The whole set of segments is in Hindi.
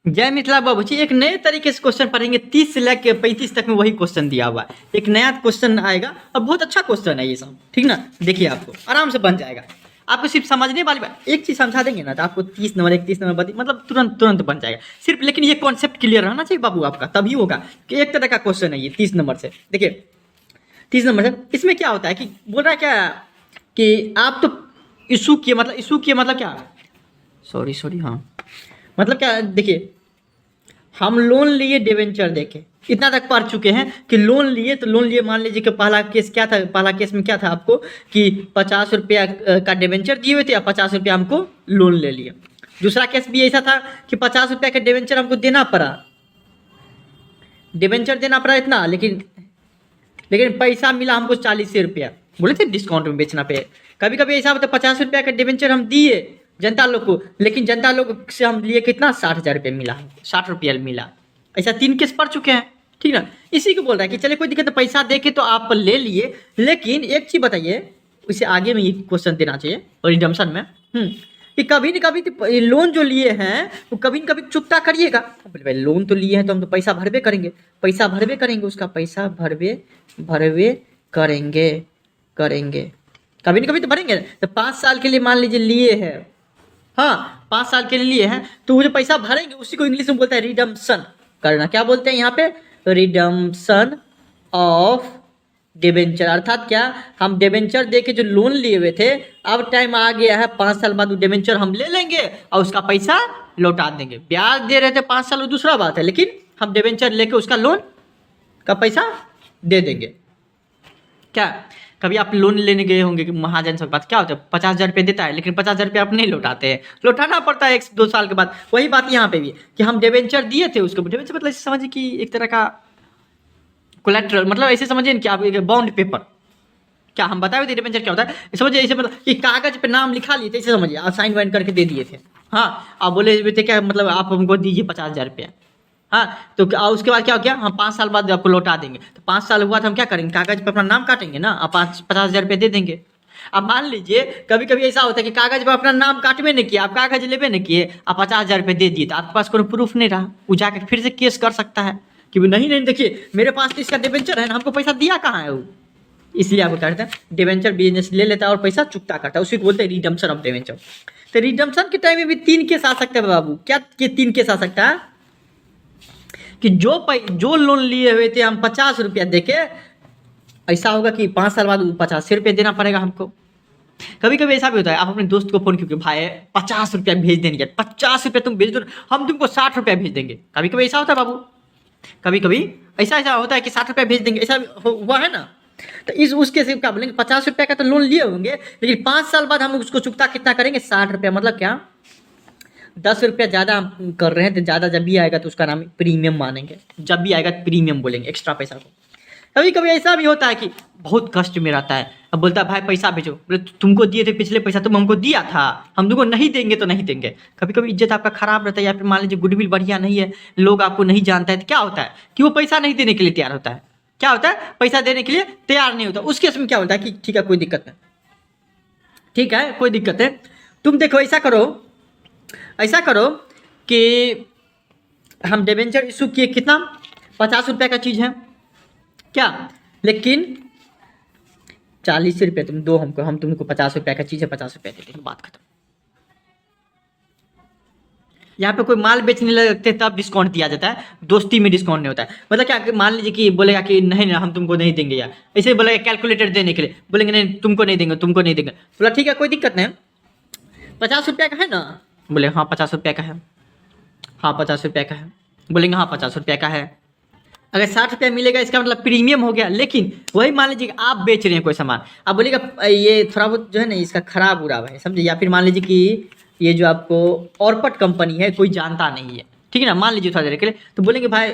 जय मिथिला बाबू जी, एक नए तरीके से क्वेश्चन पढ़ेंगे। 30 से लेकर 35 तक में वही क्वेश्चन दिया हुआ है। एक नया क्वेश्चन आएगा और बहुत अच्छा क्वेश्चन है ये सब, ठीक ना। देखिए आपको आराम से बन जाएगा। आपको सिर्फ समझने वाली बात एक चीज समझा देंगे ना, तो आपको 30 नंबर 31 नंबर मतलब तुरंत तुरंत बन जाएगा सिर्फ। लेकिन ये कॉन्सेप्ट क्लियर रहना चाहिए बाबू आपका, तभी होगा कि एक तरह का क्वेश्चन है ये 30 नंबर से। देखिए 30 नंबर से इसमें क्या होता है कि बोल रहा है क्या कि आप तो इशू किए मतलब क्या, सॉरी हाँ, मतलब क्या। देखिए हम लोन लिए डिवेंचर देके इतना तक पढ़ चुके हैं कि लोन लिए तो लोन लिए, मान लीजिए कि पहला केस क्या था, पहला केस में क्या था आपको कि 50 रुपया का डिवेंचर दिए हुए थे, या 50 रुपया हमको लोन ले लिया। दूसरा केस भी ऐसा था कि 50 रुपया का डिवेंचर हमको देना पड़ा, डिवेंचर देना पड़ा इतना, लेकिन पैसा मिला हमको 40 रुपया। बोले थे डिस्काउंट में बेचना पे। कभी कभी ऐसा होता है 50 रुपया का डिवेंचर हम दिए जनता लोग को, लेकिन जनता लोग से हम लिए कितना 60,000 रुपया मिला, 60 रुपया मिला। ऐसा 3 केस पढ़ चुके हैं, ठीक ना। इसी को बोल रहा है कि चलिए कोई दिक्कत नहीं, पैसा दे के तो आप ले लिए, लेकिन एक चीज बताइए, इसे आगे में ये क्वेश्चन देना चाहिए रिडम्पशन में, कि कभी न कभी तो लोन जो लिए हैं वो कभी न कभी चुकता करिएगा। बोले भाई लोन तो लिए हैं तो हम तो पैसा भरबे करेंगे, उसका पैसा भरबे करेंगे, कभी न कभी तो भरेंगे। तो 5 साल के लिए मान लीजिए लिए हैं, हाँ 5 साल के लिए लिए हैं, तो वो जो पैसा भरेंगे उसी को इंग्लिश में बोलता है रिडम्पशन करना। क्या बोलते हैं यहाँ पे, रिडम्पशन ऑफ डिबेंचर। अर्थात क्या, हम डिबेंचर दे के जो लोन लिए हुए थे, अब टाइम आ गया है 5 साल बाद वो डिबेंचर हम ले लेंगे और उसका पैसा लौटा देंगे। ब्याज दे रहे थे 5 साल वो दूसरा बात है, लेकिन हम डिबेंचर लेके उसका लोन का पैसा दे देंगे। क्या कभी आप लोन लेने गए होंगे कि महाजन से बात क्या होता है, 50,000 रुपये देता है, लेकिन 50,000 रुपये आप नहीं लौटाते हैं, लौटाना पड़ता है 1-2 साल के बाद। वही बात यहाँ पे भी कि हम डिबेंचर दिए थे उसको, डिबेंचर मतलब ऐसे समझिए कि एक तरह का कोलेट्रल, मतलब ऐसे समझिए कि आप बॉन्ड पेपर, क्या हम बताए थे डिबेंचर क्या होता है, समझिए ऐसे मतलब कि कागज पे नाम लिखा लिए थे, ऐसे समझिए साइन वाइन करके दे दिए थे। हाँ आप बोले हुए थे क्या, मतलब आप हमको दीजिए 50,000 रुपया, हाँ तो उसके बाद क्या हो गया, हम 5 साल बाद आपको लौटा देंगे। तो 5 साल हुआ तो हम क्या करेंगे, कागज पे अपना नाम काटेंगे ना, आप 50,000 रुपये दे देंगे। अब मान लीजिए कभी कभी ऐसा होता है कि कागज पे अपना नाम काटवे नहीं किया, आप कागज लेवे नहीं किए, आप 50,000 रुपये दे दिए, तो आपके पास कोई प्रूफ नहीं रहा, वो जाकर फिर से केस कर सकता है कि नहीं देखिए मेरे पास तो इसका डिबेंचर है ना, हमको पैसा दिया कहाँ है वो। इसलिए आपको क्या कहते हैं, डिबेंचर बिजनेस ले लेता है और पैसा चुकता करता है, उसी को बोलते हैं रिडम्पशन ऑफ डिबेंचर। तो रिडम्पशन के टाइम में भी 3 केस आ सकते हैं बाबू। क्या ये 3 केस आ सकता है कि जो लोन लिए हुए थे हम 50 रुपया देके, ऐसा होगा कि 5 साल बाद 85 रुपये देना पड़ेगा हमको। कभी कभी ऐसा भी होता है, आप अपने दोस्त को फोन क्योंकि भाई 50 रुपया भेज देंगे, 50 रुपया तुम भेज दो, हम तुमको 60 रुपया भेज देंगे। कभी कभी ऐसा होता है बाबू, कभी कभी ऐसा होता है कि 60 रुपया भेज देंगे, ऐसा हुआ है ना। तो उसके से क्या बोलेंगे, 50 रुपया का तो लोन लिए होंगे, लेकिन 5 साल बाद हम उसको चुकता कितना करेंगे, 60 रुपया। मतलब क्या 10 रुपया ज़्यादा हम कर रहे हैं, तो ज़्यादा जब भी आएगा तो उसका नाम प्रीमियम मानेंगे, जब भी आएगा प्रीमियम बोलेंगे, एक्स्ट्रा पैसा को। कभी कभी ऐसा भी होता है कि बहुत कष्ट में रहता है, अब बोलता है भाई पैसा भेजो, बोले तुमको दिए थे पिछले पैसा तुम हमको दिया था, हम तुमको नहीं देंगे तो नहीं देंगे। कभी कभी इज्जत आपका खराब रहता है, या फिर मान लीजिए गुडविल बढ़िया नहीं है, लोग आपको नहीं जानता है, तो क्या होता है कि वो पैसा नहीं देने के लिए तैयार होता है। क्या होता है, पैसा देने के लिए तैयार नहीं होता। उस केस में क्या होता है कि ठीक है कोई दिक्कत नहीं, ठीक है कोई दिक्कत है, तुम देखो ऐसा करो कि हम डिबेंचर इशू किए, कितना 50 रुपया का चीज़ है क्या, लेकिन 40 रुपये तुम दो हमको, हम तुमको 50 रुपया का चीज़ है 50 रुपया दे देंगे, बात खत्म। यहाँ पे कोई माल बेचने लगते तब डिस्काउंट दिया जाता है, दोस्ती में डिस्काउंट नहीं होता है। मतलब क्या, मान लीजिए कि बोलेगा कि नहीं हम तुमको नहीं देंगे, या ऐसे बोलेगा कैलकुलेटर देने के लिए, बोलेंगे नहीं तुमको नहीं देंगे। बोला ठीक है कोई दिक्कत नहीं, 50 रुपया का है ना, बोले हाँ 50 रुपया का है, हाँ 50 रुपया का है, बोलेंगे हाँ 50 रुपया का है। अगर 60 रुपया मिलेगा इसका मतलब प्रीमियम हो गया। लेकिन वही मान लीजिए कि आप बेच रहे हैं कोई सामान, आप बोलिएगा ये थोड़ा बहुत जो है ना इसका खराब हो रहा है समझे, या फिर मान लीजिए कि ये जो आपको ऑरपट कंपनी है कोई जानता नहीं है, ठीक है ना, मान लीजिए थोड़ा देर के लिए, तो बोलेंगे भाई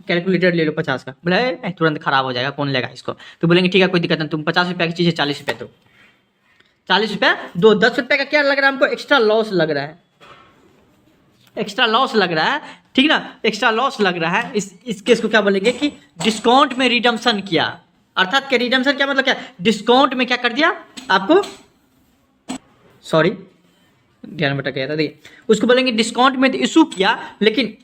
कैलकुलेटर ले लो 50 का, बोले तुरंत खराब हो जाएगा कौन लेगा इसको, तो बोलेंगे ठीक है कोई दिक्कत नहीं, तुम 50 रुपया की चीज़ है 40 रुपया दो, 40 रुपया दो। 10 रुपया का क्या लग रहा है हमको, एक्स्ट्रा लॉस लग रहा है, ठीक ना, एक्स्ट्रा लॉस लग रहा है। इस केस को क्या बोलेंगे कि डिस्काउंट में रिडम्पशन किया। अर्थात क्या रिडम्पशन क्या मतलब, क्या डिस्काउंट में क्या कर दिया आपको, सॉरी ध्यान भटक गया था, देखिए उसको बोलेंगे डिस्काउंट में तो इशू किया, लेकिन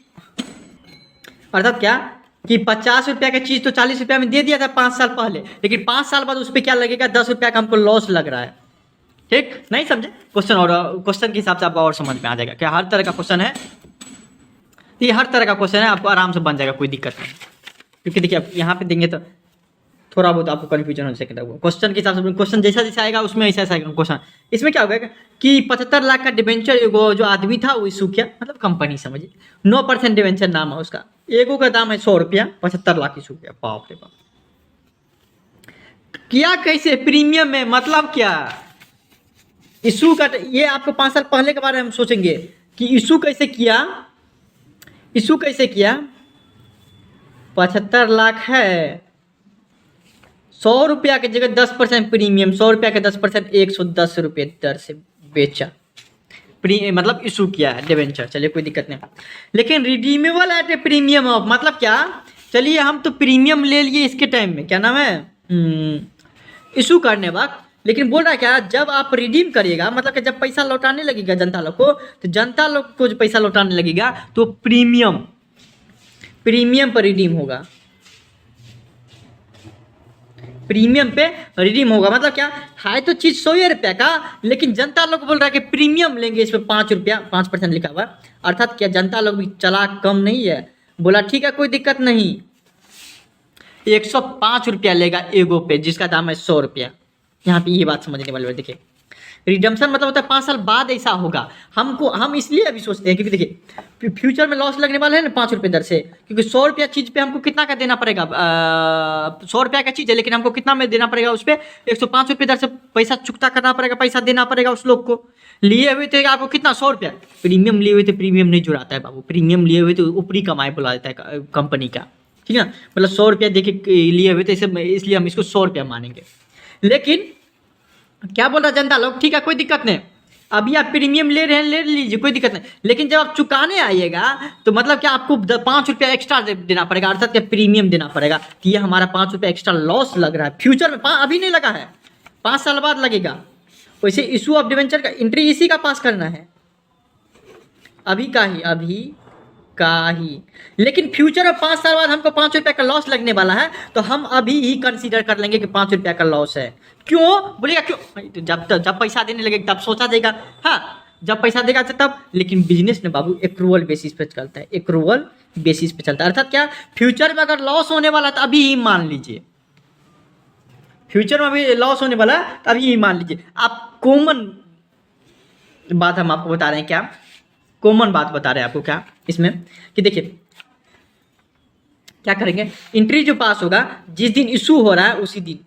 अर्थात क्या कि 50 रुपया का चीज तो 40 रुपया में दे दिया था 5 साल पहले, लेकिन 5 साल बाद उस पर क्या लगेगा, 10 रुपया का हमको लॉस लग रहा है। ठीक, नहीं समझे क्वेश्चन, और क्वेश्चन के हिसाब से आपको और समझ में आ जाएगा क्या हर तरह का क्वेश्चन है, ये हर तरह का क्वेश्चन है, आपको आराम से बन जाएगा, कोई दिक्कत नहीं। क्योंकि देखिए आप यहाँ पे देंगे तो थोड़ा बहुत आपको कन्फ्यूजन हो सकेगा, क्वेश्चन के हिसाब से क्वेश्चन जैसा जैसा आएगा उसमें ऐसा ऐसा क्वेश्चन। इसमें क्या होगा कि 75 लाख का डिबेंचर एगो जो आदमी था वो इशू किया, मतलब कंपनी समझिए 9% डिबेंचर नाम है उसका, एगो का दाम है 100 रुपया, 75 लाख इशू किया। बाप रे बाप, किया कैसे, प्रीमियम में, मतलब क्या इशू का, ये आपको 5 साल पहले के बारे में हम सोचेंगे कि इशू कैसे किया, इशू कैसे किया। 75 लाख है, 100 रुपया की जगह 10% प्रीमियम, 100 रुपया के 10% 110 रुपये दर से बेचा, मतलब इशू किया है डिबेंचर, चलिए कोई दिक्कत नहीं। लेकिन redeemable eight A premium of, मतलब क्या, चलिए हम तो प्रीमियम ले लिए इसके टाइम में, क्या नाम है, इशू करने वक्त, लेकिन बोल रहा है क्या, जब आप रिडीम करिएगा, मतलब कि जब पैसा लौटाने लगेगा जनता लोग को, तो जनता लोग को जो पैसा लौटाने लगेगा तो प्रीमियम पर रिडीम होगा, प्रीमियम पे रिडीम होगा। मतलब क्या है, तो चीज 100 रुपया का, लेकिन जनता लोग बोल रहा है कि प्रीमियम लेंगे, इस पे 5 रुपया 5% लिखा हुआ, अर्थात क्या जनता लोग भी चालाक कम नहीं है, बोला ठीक है कोई दिक्कत नहीं, 105 रुपया लेगा एगो पे, जिसका दाम है 100 रुपया। यहाँ पे ये बात समझने वाली है, देखिए रिडम्पशन मतलब होता है 5 साल बाद ऐसा होगा, हम इसलिए अभी सोचते हैं क्योंकि देखिए फ्यूचर में लॉस लगने वाला है ना 5 रुपये दर से, क्योंकि 100 रुपया चीज पे हमको कितना का देना पड़ेगा, 100 रुपया का चीज है, लेकिन हमको कितना में देना पड़ेगा उस पर 105 रुपये दर से पैसा चुकता करना पड़ेगा, पैसा देना पड़ेगा उस लोग को। लिए हुए थे आपको कितना, 100 रुपया, प्रीमियम लिए हुए थे, प्रीमियम नहीं जुड़ाता है बाबू, प्रीमियम लिए हुए तो ऊपरी कमाई बुला देता है कंपनी का, ठीक है, मतलब 100 रुपया देखिए लिए हुए थे, इसलिए हम इसको 100 रुपया मानेंगे। लेकिन क्या बोल रहा जनता लोग, ठीक है कोई दिक्कत नहीं, अभी आप प्रीमियम ले रहे हैं ले लीजिए कोई दिक्कत नहीं, लेकिन जब आप चुकाने आइएगा तो मतलब क्या आपको 5 रुपया एक्स्ट्रा देना पड़ेगा, अर्थात क्या प्रीमियम देना पड़ेगा, कि ये हमारा 5 रुपया एक्स्ट्रा लॉस लग रहा है फ्यूचर में, अभी नहीं लगा है, 5 साल बाद लगेगा। वैसे इशू ऑफ डिवेंचर का एंट्री इसी का पास करना है, अभी का ही, लेकिन फ्यूचर में 5 साल बाद हमको 5 रुपया का लॉस लगने वाला है, तो हम अभी ही कंसीडर कर लेंगे कि 5 रुपया का लॉस है। क्यों बोलेगा, क्यों, जब पैसा देने लगेगा तब सोचा जाएगा, हाँ जब पैसा देगा तब, लेकिन बिजनेस ने बाबू एक्रूवल बेसिस पे चलता है, एक्रूवल बेसिस पे चलता है, अर्थात क्या फ्यूचर में अगर लॉस होने वाला है तो अभी ही मान लीजिए, फ्यूचर में अभी लॉस होने वाला है तो अभी ही मान लीजिए। आप कॉमन बात हम आपको बता रहे हैं, क्या कॉमन बात बता रहे हैं आपको क्या इसमें, कि देखिए क्या करेंगे, एंट्री जो पास होगा जिस दिन इशू हो रहा है उसी दिन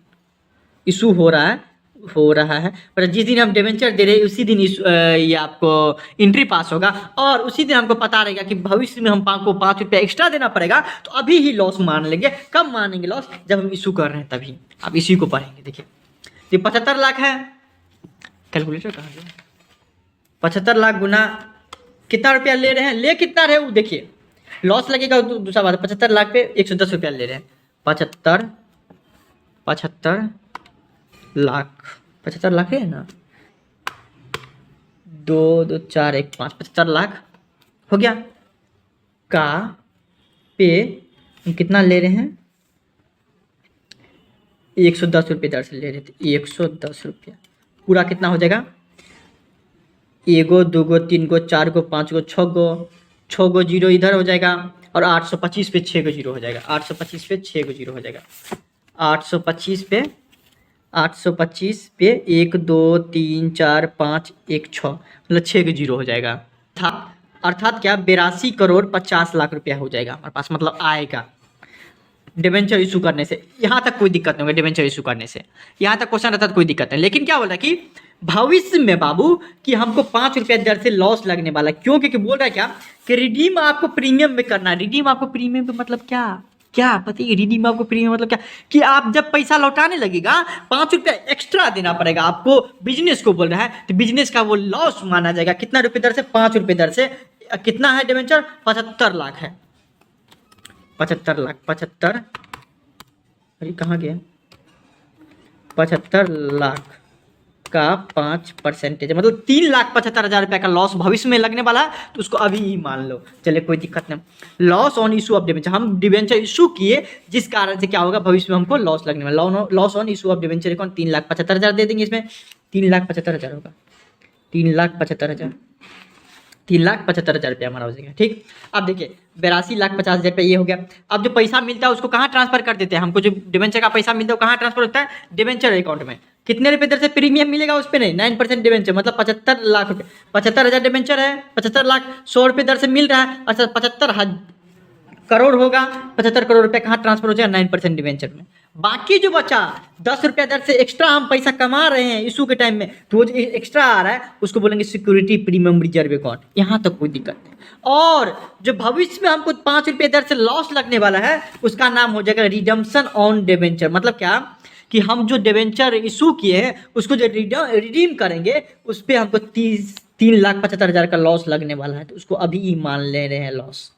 इशू हो रहा है, पर जिस दिन हम डिवेंचर दे रहे हैं उसी दिन ये आपको एंट्री पास होगा, और उसी दिन हमको पता रहेगा कि भविष्य में हमको 5 रुपया एक्स्ट्रा देना पड़ेगा, तो अभी ही लॉस मान लेंगे। कब मानेंगे लॉस, जब हम इशू कर रहे हैं तभी। आप इसी को पढ़ेंगे, देखिए ये 75 लाख है, कैलकुलेटर कहाँ गया, 75 लाख गुना कितना रुपया ले रहे हैं, ले कितना रहे वो देखिए, लॉस लगेगा दूसरा बात, 75 लाख पे 110 रुपया ले रहे हैं, 75 लाख है ना, 2 2 4 1 5, 75 लाख हो गया, का पे हम कितना ले रहे हैं, 110 रुपये दर से ले रहे थे, 110 रुपया, पूरा कितना हो जाएगा, 1 गो 2 गो 3 गो 4 गो 5 गो 6 गो जीरो इधर हो जाएगा, और 825 पे 6 गो जीरो हो जाएगा, 825 पे 6 गो जीरो हो जाएगा, 825 पे 1 2 3 4 5 1 6, मतलब 6 गो जीरो हो जाएगा, अर्थात क्या 82 करोड़ 50 लाख रुपया हो जाएगा हमारे पास, मतलब आएगा डिवेंचर इशू करने से। यहाँ तक कोई दिक्कत नहीं होगा, डिवेंचर इशू करने से यहाँ तक क्वेश्चन रहता है कोई दिक्कत नहीं। लेकिन क्या बोल रहा है कि भविष्य में बाबू कि हमको 5 रुपया दर से लॉस लगने वाला है, क्यों, क्योंकि बोल रहा है क्या कि रिडीम आपको प्रीमियम में करना है। रिडीम आपको प्रीमियम पे मतलब क्या पता है, रिडीम आपको प्रीमियम मतलब क्या, कि आप जब पैसा लौटाने लगेगा 5 रुपया एक्स्ट्रा देना पड़ेगा आपको, बिजनेस को बोल रहा है, तो बिजनेस का वो लॉस माना जाएगा। कितना रुपये दर से, 5 रुपये दर से। कितना है डिवेंचर, 75 लाख है, 75 लाख, 75, अरे कहाँ गया, 75 लाख का 5% मतलब 3,75,000 रुपये का लॉस भविष्य में लगने वाला है, तो उसको अभी ही मान लो। चलिए कोई दिक्कत नहीं। Loss on issue of debenture, हम डिवेंचर इशू किए जिस कारण से क्या होगा, भविष्य में हमको लॉस लगने वाला। Loss on issue of debenture कौन 3,75,000 दे देंगे, इसमें 3,75,000 होगा, 3,75,000, 3,75,000 रुपया हमारा हो जाएगा। ठीक, अब देखिए 82,50,000 रुपये ये हो गया। अब जो पैसा मिलता है उसको कहाँ ट्रांसफर कर देते हैं, हमको जो डिवेंचर का पैसा मिलता है वो कहाँ ट्रांसफर होता है, डिवेंचर अकाउंट में। कितने रुपए दर से प्रीमियम मिलेगा उस पर नहीं, 9% डिवेंचर मतलब 75 लाख रुपये, 75,000 डिवेंचर है, 75 लाख 100 रुपये दर से मिल रहा है, अच्छा 75 करोड़ होगा, 75 करोड़ रुपए कहाँ ट्रांसफर हो जाएगा, 9% डिवेंचर में। बाकी जो बचा 10 रुपया दर से एक्स्ट्रा हम पैसा कमा रहे हैं इशू के टाइम में, तो वो जो एक्स्ट्रा आ रहा है उसको बोलेंगे सिक्योरिटी प्रीमियम रिजर्व अकाउंट। यहाँ तक कोई दिक्कत नहीं। और जो भविष्य में हमको 5 रुपये दर से लॉस लगने वाला है उसका नाम हो जाएगा रिडम्पशन ऑन डिवेंचर। मतलब क्या कि हम जो डिवेंचर इशू किए हैं उसको जो रिडीम करेंगे उस पर हमको 3,75,000 का लॉस लगने वाला है, तो उसको अभी ही मान ले रहे हैं लॉस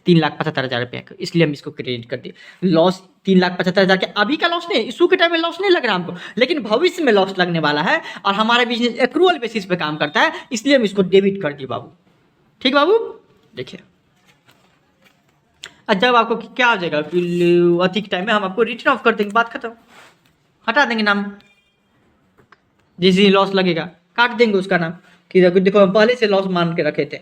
3,75,000 रुपये का, इसलिए हम इसको क्रेडिट कर दिए। लॉस 3,75,000 के अभी का लॉस नहीं, इशू के टाइम में लॉस नहीं लग रहा हमको, लेकिन भविष्य में लॉस लगने वाला है और हमारा बिजनेस एक्रूअल बेसिस पे काम करता है, इसलिए हम इसको डेबिट कर दिए बाबू। ठीक बाबू, देखिए जब आपको क्या हो जाएगा कि अधिक टाइम में हम आपको रिटर्न ऑफ कर देंगे, बात खत्म, हटा देंगे नाम। जिस दिन लॉस लगेगा काट देंगे उसका नाम कि देखो हम पहले से लॉस मान के रखे थे।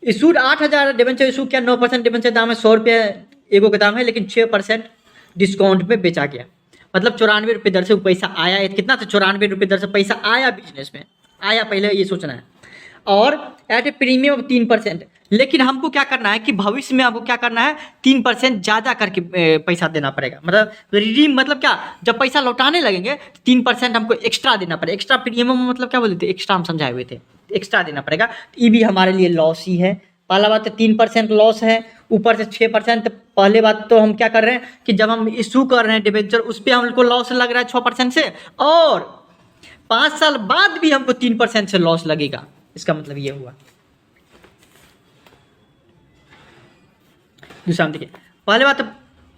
इशूड 8,000 डिवेंचर इशू किया, 9% डिवेंचर दाम है, 100 रुपये एगो का दाम है, लेकिन 6% डिस्काउंट पे बेचा गया। मतलब 94 रुपये दर से वो पैसा आया, कितना था, 94 रुपये दर से पैसा आया बिजनेस में, आया, पहले ये सोचना है। और एट ए प्रीमियम ऑफ 3%, लेकिन हमको क्या करना है कि भविष्य में हमको क्या करना है, 3% ज़्यादा करके पैसा देना पड़ेगा। मतलब रिडीम मतलब क्या, जब पैसा लौटाने लगेंगे 3% हमको एक्स्ट्रा देना पड़ेगा। एक्स्ट्रा प्रीमियम मतलब क्या बोलते थे, एक्स्ट्रा हम समझाए हुए थे, एक्स्ट्रा देना पड़ेगा। तो ये भी हमारे लिए लॉस ही है। पहला बात तो 3% लॉस है, ऊपर से 6%। पहले बात तो हम क्या कर रहे हैं कि जब हम इशू कर रहे हैं डिबेंचर उस पर हमको लॉस लग रहा है 6% से, और 5 साल बाद भी हमको 3% से लॉस लगेगा। इसका मतलब ये हुआ। दूसरा देखिए, पहले बात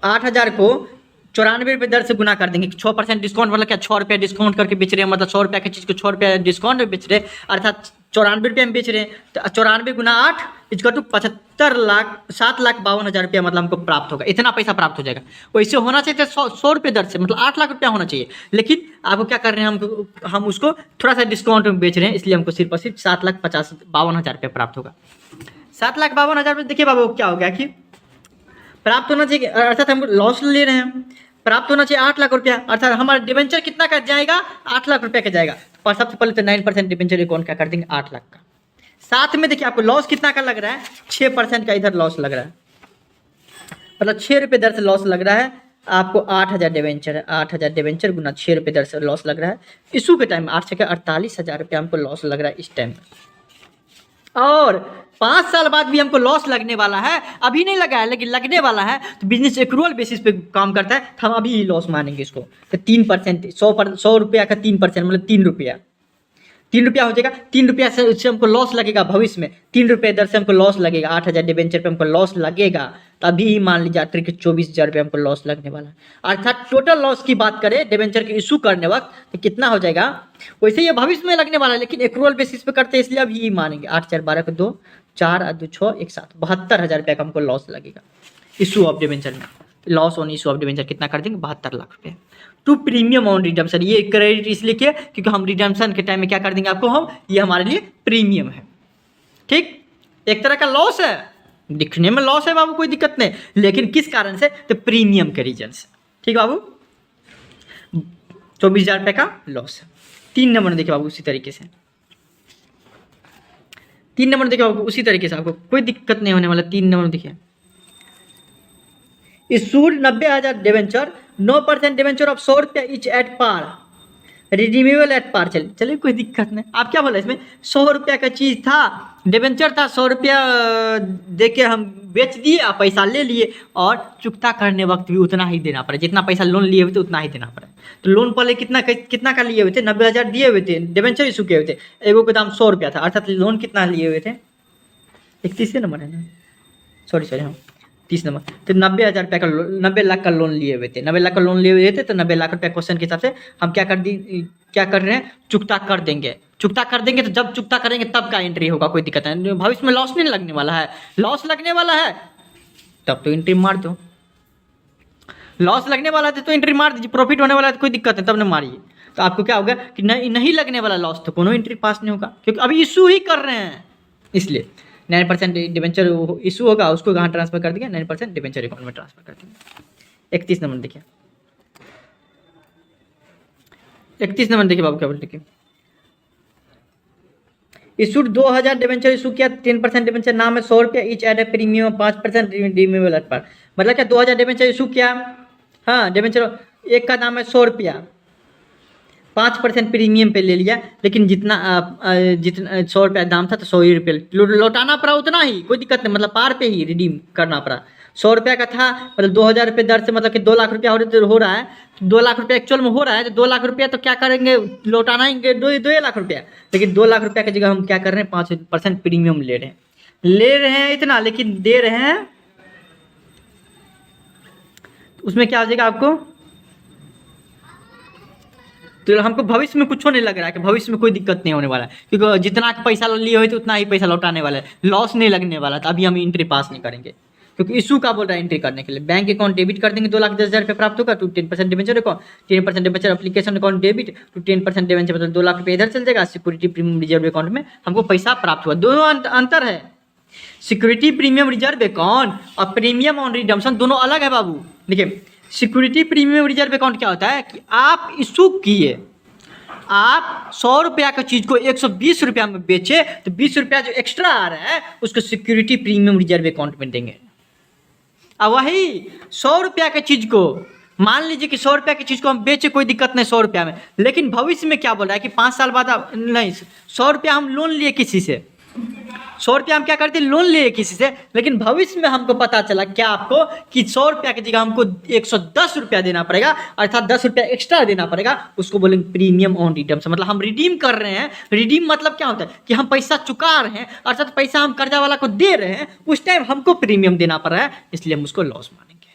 8,000 को 94 रुपये दर से गुना कर देंगे। 6% डिस्काउंट मतलब क्या, 6 रुपया डिस्काउंट करके बेच रहे हैं, मतलब 100 रुपया की चीज़ को 6 रुपया डिस्काउंट में बेच रहे हैं, अर्थात 94 रुपये में बेच रहे हैं। तो 94 गुना 8 इसका तो 7,52,000 रुपया मतलब हमको प्राप्त होगा, इतना पैसा प्राप्त हो जाएगा। वैसे होना चाहिए 100 रुपये दर से, मतलब 8 लाख रुपया होना चाहिए, लेकिन आपको क्या कर रहे हैं, हम उसको थोड़ा सा डिस्काउंट में बेच रहे हैं, इसलिए हमको सिर्फ और सिर्फ 7,52,000 रुपया प्राप्त होगा। 7,52,000 रुपये देखिए बाबू क्या हो गया कि प्राप्त होना चाहिए, अर्थात हम लॉस ले रहे हैं, प्राप्त होना चाहिए 8 लाख रुपया, अर्थात हमारा डिवेंचर कितना का जाएगा, 8 लाख रुपया का जाएगा। और सबसे पहले तो 9% डिवेंचर अकाउंट क्या कर देंगे, 8 लाख का। साथ में देखिए आपको लॉस कितना का लग रहा है, 6% का इधर लॉस लग रहा है, मतलब 6 रुपये दर से लॉस लग रहा है आपको। 8,000 डिवेंचर है, 8,000 डिवेंचर गुना 6 रुपये दर से लॉस लग रहा है इशू के टाइम में। 8 से 48,000 रुपया हमको लॉस लग रहा है इस टाइम में। और 5 साल बाद भी हमको लॉस लगने वाला है, अभी नहीं लगा है लेकिन लगने वाला है। तो बिजनेस एक्रूअल बेसिस पे काम करता है, तो हम अभी ही लॉस मानेंगे इसको। तो 3%, 100 रुपया का 3% मतलब 3 रुपया, 3 रुपया हो जाएगा। 3 रुपया से उससे हमको लॉस लगेगा भविष्य में, 3 रुपये दर से हमको लॉस लगेगा। 8,000 डिवेंचर पे हमको लॉस लगेगा, तो अभी ही मान लीजिए 24,000 रुपये हमको लॉस लगने वाला है। अर्थात टोटल लॉस की बात करें डिवेंचर के इशू करने वक्त तो कितना हो जाएगा, वैसे ये भविष्य में लगने वाला है, लेकिन एक्रूअल बेसिस पे करते हैं इसलिए अभी ही मानेंगे। 8 4 12 को 2 4 2 6 1 7 72,000 रुपये का हमको लॉस लगेगा इशू ऑफ डिवेंचर में। Loss on issue of debenture कितना कर देंगे, 72 लाख रुपये। टू प्रीमियम ऑन रिडम्पशन, ये क्रेडिट इसलिए किया क्योंकि हम रिडम्पशन के टाइम में क्या कर देंगे आपको, हम ये हमारे लिए प्रीमियम है। ठीक, एक तरह का लॉस है, दिखने में लॉस है बाबू, कोई दिक्कत नहीं, लेकिन किस कारण से, तो प्रीमियम के रीजन से। ठीक बाबू, 24,000 रुपये का लॉस है। 3 नंबर देखिए बाबू उसी तरीके से, 3 नंबर देखिए बाबू उसी तरीके से, आपको कोई दिक्कत नहीं होने वाला। 3 नंबर देखिए, इशूड 90,000 डिवेंचर, 9% डिवेंचर ऑफ 100 रुपया each at par, redeemable at par. चलिए कोई दिक्कत नहीं। आप क्या बोला इसमें, 100 रुपया का चीज़ था, डिवेंचर था, 100 रुपया दे के हम बेच दिए और पैसा ले लिए, और चुकता करने वक्त भी उतना ही देना पड़े, जितना पैसा लोन लिए हुए थे उतना ही देना पड़े। तो लोन पहले कितना का लिए हुए थे, 90,000 दिए हुए थे, डिवेंचर इशू किए हुए थे, एगो का दाम 100 रुपया था, अर्थात लोन कितना लिए हुए थे, 31 नंबर है ना, सॉरी हाँ 30 नंबर, तो 90,000 रुपये का 90 लाख का लोन लिए हुए थे, 90 लाख का लोन लिए हुए थे, तो 90 लाख रुपये क्वेश्चन के हिसाब से हम क्या कर रहे हैं, चुकता कर देंगे। चुकता कर देंगे तो जब चुकता करेंगे तब का एंट्री होगा, कोई दिक्कत नहीं, भविष्य में लॉस नहीं लगने वाला है। लॉस लगने वाला है तब तो एंट्री मार दो, लॉस लगने वाला है तो एंट्री मार दीजिए, प्रॉफिट होने वाला है तो कोई दिक्कत है तब न मारिए। तो आपको क्या होगा कि नहीं लगने वाला लॉस, तो कोनो एंट्री पास नहीं होगा, क्योंकि अभी इशू ही कर रहे हैं। इसलिए 9% डिबेंचर इशू होगा, उसको कहाँ ट्रांसफर कर दिया, 9% डिबेंचर अकाउंट में ट्रांसफर कर दिया। 31 नंबर देखिए, 31 नंबर देखिए बाबू क्या बोलते हैं, इशूड 2000 डिबेंचर इशू किया, 10% डिबेंचर नाम है, 100 रुपया each, at a premium 5% redeemable at par. मतलब क्या 2000 डिबेंचर इशू किया, हाँ डिबेंचर एक का दाम है 100 रुपया, 5% प्रीमियम पे ले लिया, लेकिन जितना 100 रुपया दाम था तो 100 ही रुपये लौटाना पड़ा, उतना ही, कोई दिक्कत नहीं, मतलब पार पे ही रिडीम करना पड़ा। 100 रुपया का था, मतलब 2000 रुपये दर से, मतलब कि 2 लाख रुपया हो रहा है, 2 लाख रुपया एक्चुअल में हो रहा है, तो 2 लाख रुपया तो क्या करेंगे, लौटाना ही 2 लाख रुपया, लेकिन 2 लाख रुपया की जगह हम क्या कर रहे हैं, 5% प्रीमियम ले रहे हैं इतना, लेकिन दे रहे हैं, उसमें क्या हो जाएगा आपको, तो हमको भविष्य में कुछ नहीं लग रहा है कि भविष्य में कोई दिक्कत नहीं होने वाला है, क्योंकि जितना पैसा लिए हुए थे उतना ही पैसा लौटाने वाला है, लॉस नहीं लगने वाला, तो अभी हम एंट्री पास नहीं करेंगे, क्योंकि इशू का बोल रहा है एंट्री करने के लिए। बैंक अकाउंट डेबिट कर देंगे, 2,10,000 रुपये प्राप्त होगा, to 10% debenture account, 10% debenture application account debit, to 10% debenture, मतलब 2 लाख रुपये इधर चल जाएगा, सिक्योरिटी प्रीमियम रिजर्व अकाउंट में हमको पैसा प्राप्त हुआ। दोनों अंतर है, सिक्योरिटी प्रीमियम रिजर्व अकाउंट और प्रीमियम ऑन रिडम्पशन दोनों अलग है बाबू। देखिए सिक्योरिटी प्रीमियम रिजर्व अकाउंट क्या होता है कि आप इशू किए, आप 100 रुपया का चीज को 120 रुपया में बेचे, तो 20 रुपया जो एक्स्ट्रा आ रहा है उसको सिक्योरिटी प्रीमियम रिजर्व अकाउंट में देंगे। अब वही 100 रुपया के चीज को, मान लीजिए कि 100 रुपया की चीज को हम बेचे, कोई दिक्कत नहीं 100 रुपया में, लेकिन भविष्य में क्या बोल रहा है कि 5 साल बाद नहीं, 100 रुपया हम लोन लिए किसी से, 100 रुपया हम क्या करते हैं, लोन लिए किसी से, लेकिन भविष्य में हमको पता चला क्या आपको कि 100 रुपया की जगह हमको 110 रुपया देना पड़ेगा, अर्थात 10 रुपया एक्स्ट्रा देना पड़ेगा, उसको बोलेंगे प्रीमियम ऑन रिडम्पशन। मतलब हम रिडीम कर रहे हैं, रिडीम मतलब क्या होता है कि हम पैसा चुका रहे हैं, अर्थात पैसा हम कर्जा वाला को दे रहे हैं, उस टाइम हमको प्रीमियम देना पड़ रहा है, इसलिए हम उसको लॉस मानेंगे।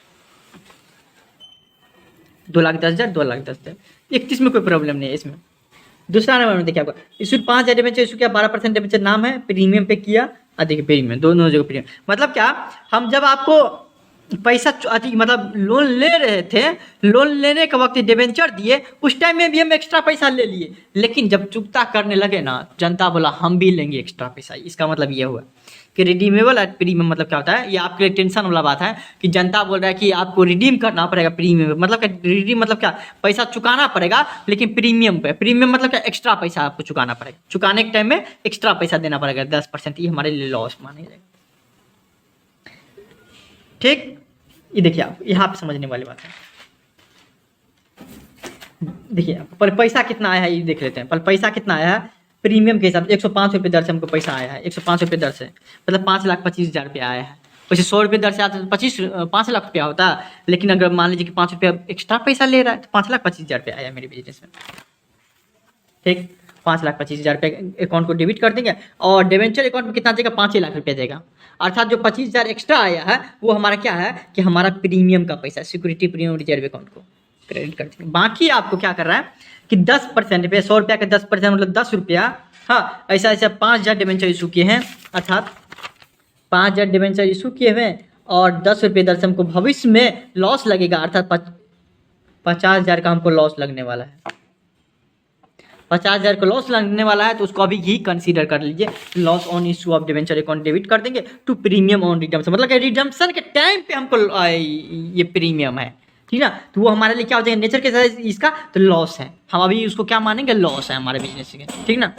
2,10,000 2,10,000, 31 में कोई प्रॉब्लम नहीं है इसमें। दूसरा नंबर में देखिए आपका इशू 5,000 डिबेंचर इशू किया, 12% डिबेंचर नाम है, प्रीमियम पे किया, देखिए प्रीमियम दोनों जगह प्रीमियम, मतलब क्या, हम जब आपको पैसा मतलब लोन ले रहे थे, लोन लेने के वक्त डिबेंचर दिए, उस टाइम में भी हम एक्स्ट्रा पैसा ले लिए, लेकिन जब चुकता करने लगे ना, जनता बोला हम भी लेंगे एक्स्ट्रा पैसा। इसका मतलब ये हुआ कि रिडीमेबल एट प्रीमियम, मतलब क्या होता है, ये आपके लिए टेंशन वाला बात है कि जनता बोल रहा है कि आपको रिडीम करना पड़ेगा प्रीमियम, मतलब क्या रिडीम मतलब क्या, पैसा चुकाना पड़ेगा लेकिन प्रीमियम पे, प्रीमियम मतलब क्या, एक्स्ट्रा पैसा आपको चुकाना पड़ेगा, चुकाने के टाइम में एक्स्ट्रा पैसा देना पड़ेगा 10%, ये हमारे लिए लॉस माने जाएगा। ठीक, ये देखिए आप यहाँ पे समझने वाली बात है। देखिए पर पैसा कितना आया है ये देख लेते हैं, पर पैसा कितना आया है प्रीमियम के हिसाब से, 105 रुपये दर से हमको पैसा आया है, 105 रुपये दर से, मतलब 5,25,000 रुपया आया है। वैसे 100 रुपये दर से आता तो 5 लाख रुपया होता, लेकिन अगर मान लीजिए कि 5 रुपया एक्स्ट्रा पैसा ले रहा है तो 5,25,000 रुपया आया मेरे बिजनेस में। ठीक, 5,25,000 रुपये अकाउंट को डेबिट कर देंगे, और डिबेंचर अकाउंट में कितना जाएगा, 5 लाख रुपया जाएगा, अर्थात जो 25,000 एक्स्ट्रा आया है वो हमारा क्या है कि हमारा प्रीमियम का पैसा, सिक्योरिटी प्रीमियम रिजर्व अकाउंट को क्रेडिट कर देंगे। बाकी आपको क्या कर रहा है कि 10% पे 100 रुपया का 10% मतलब 10 रुपया, हाँ ऐसा 5,000 डिबेंचर इशू किए हैं, अर्थात 5,000 डिबेंचर इशू किए हुए हैं, और 10 रुपये दर से हमको भविष्य में लॉस लगेगा, अर्थात 50,000 का हमको लॉस लगने वाला है, 50,000 का लॉस लगने वाला है, तो उसको अभी ही कंसीडर कर लीजिए, loss on issue of debenture account debit कर देंगे टू प्रीमियम ऑन रिडम्पशन, मतलब कि रिडम्पशन के टाइम पे हमको ये प्रीमियम है, ठीक ना, तो वो हमारे लिए क्या हो जाएगा, नेचर के साथ इसका तो लॉस है, हम अभी उसको क्या मानेंगे, लॉस है हमारे बिजनेस के, ठीक ना,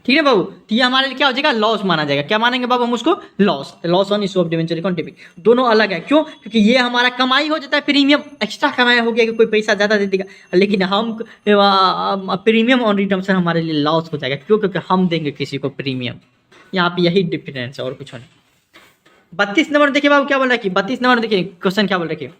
ठीक है बाबू, तो ये हमारे लिए क्या हो जाएगा, लॉस माना जाएगा, क्या मानेंगे बाबू हम उसको, loss, loss on issue of debenture account debit, दोनों अलग है, क्यों, क्योंकि ये हमारा कमाई हो जाता है, प्रीमियम एक्स्ट्रा कमाई हो गया कि कोई पैसा ज़्यादा दे देगा, लेकिन हम प्रीमियम ऑन रिडम्पशन हमारे लिए लॉस हो जाएगा, क्यों, क्योंकि हम देंगे किसी को प्रीमियम, यहाँ पे यही डिफरेंस है और कुछ नहीं। 32 नंबर देखिए बाबू क्या बोल रहा है कि 32 नंबर देखिए क्वेश्चन क्या बोल रहा है,